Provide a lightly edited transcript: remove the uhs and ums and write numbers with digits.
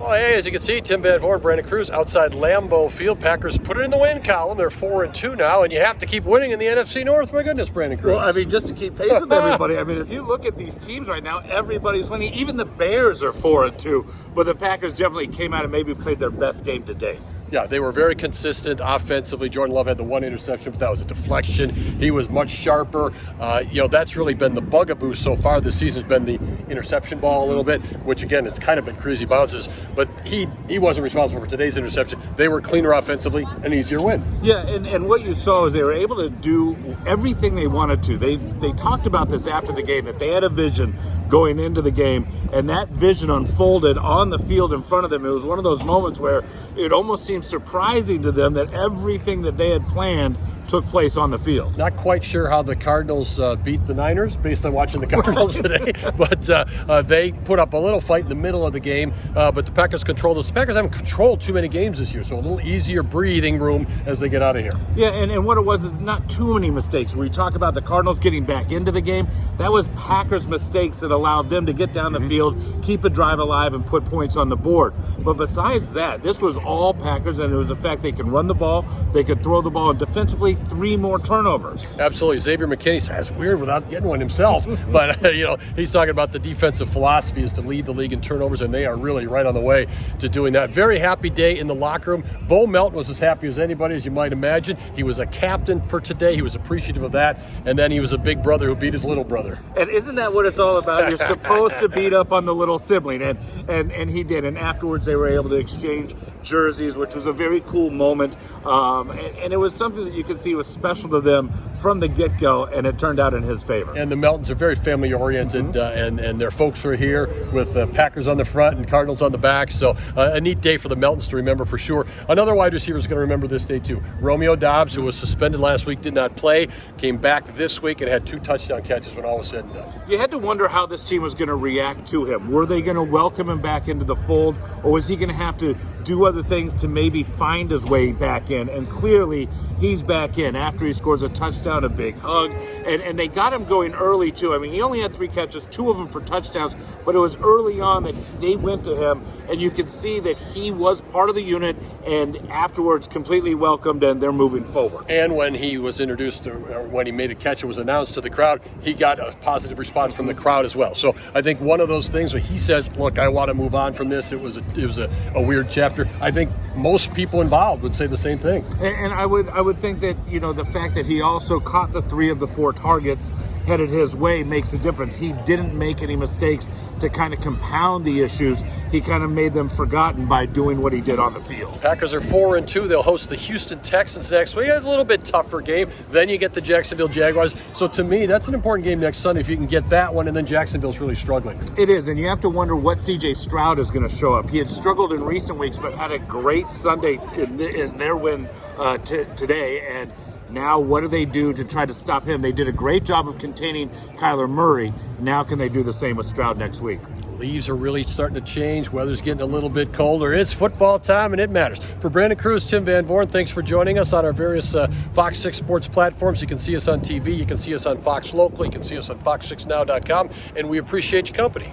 Well, hey, as you can see, Tim Van Voorn, Brandon Cruz outside Lambeau Field. Packers put it in the win column. They're 4-2 now, and you have to keep winning in the NFC North. My goodness, Brandon Cruz. Well, I mean, just to keep pace with everybody. I mean, if you look at these teams right now, everybody's winning. Even the Bears are 4-2, but the Packers definitely came out and maybe played their best game to date. Yeah, they were very consistent offensively. Jordan Love had the one interception, but that was a deflection. He was much sharper. That's really been the bugaboo so far this season, has been the interception ball a little bit, which again has kind of been crazy bounces. But he wasn't responsible for today's interception. They were cleaner offensively, an easier win. Yeah, and what you saw is they were able to do everything they wanted to. They talked about this after the game, that they had a vision going into the game, and that vision unfolded on the field in front of them. It was one of those moments where it almost seemed surprising to them that everything that they had planned took place on the field. Not quite sure how the Cardinals beat the Niners based on watching the Cardinals today, but they put up a little fight in the middle of the game, but the Packers controlled this. The Packers haven't controlled too many games this year, so a little easier breathing room as they get out of here. Yeah, and what it was is not too many mistakes. We talk about the Cardinals getting back into the game. That was Packers' mistakes that allowed them to get down the field, keep a drive alive, and put points on the board. But besides that, this was all Packers, and it was the fact they can run the ball, they could throw the ball, and defensively, 3 more turnovers. Absolutely. Xavier McKinney says weird without getting one himself, but he's talking about the defensive philosophy is to lead the league in turnovers, and they are really right on the way to doing that. Very happy day in the locker room. Bo Melton was as happy as anybody, as you might imagine. He was a captain for today. He was appreciative of that, and then he was a big brother who beat his little brother. And isn't that what it's all about? You're supposed to beat up on the little sibling, and he did. And afterwards, they were able to exchange jerseys, which was a very cool moment. And it was something that you could see was special to them from the get-go, and it turned out in his favor. And the Meltons are very family-oriented, and their folks are here with Packers on the front and Cardinals on the back. So a neat day for the Meltons to remember for sure. Another wide receiver is going to remember this day too. Romeo Doubs, who was suspended last week, did not play, came back this week and had 2 touchdown catches when all was said and done. You had to wonder how this team was going to react to him. Were they going to welcome him back into the fold, or was he going to have to do other things to maybe find his way back in? And clearly, he's back in after he scores a touchdown, a big hug, and they got him going early too. I mean, he only had 3 catches, 2 of them for touchdowns, but it was early on that they went to him, and you could see that he was part of the unit, and afterwards completely welcomed, and they're moving forward. And when he was introduced, or when he made a catch, it was announced to the crowd, he got a positive response from the crowd as well. So I think one of those things where he says, look, I want to move on from this. It was a weird chapter. I think most people involved would say the same thing. And I would think that, the fact that he also caught the 3 of the 4 targets headed his way makes a difference. He didn't make any mistakes to kind of compound the issues. He kind of made them forgotten by doing what he did on the field. Packers are 4-2. They'll host the Houston Texans next week. It's a little bit tougher game. Then you get the Jacksonville Jaguars. So to me, that's an important game next Sunday if you can get that one, and then Jacksonville's really struggling. It is, and you have to wonder what C.J. Stroud is going to show up. He had struggled in recent weeks, but had a great Sunday in their win today, and now what do they do to try to stop him? They did a great job of containing Kyler Murray. Now can they do the same with Stroud next week? Leaves are really starting to change. Weather's getting a little bit colder. It's football time, and it matters. For Brandon Cruz, Tim Van Voorn, thanks for joining us on our various Fox 6 sports platforms. You can see us on TV. You can see us on Fox Local. You can see us on FOX6Now.com, and we appreciate your company.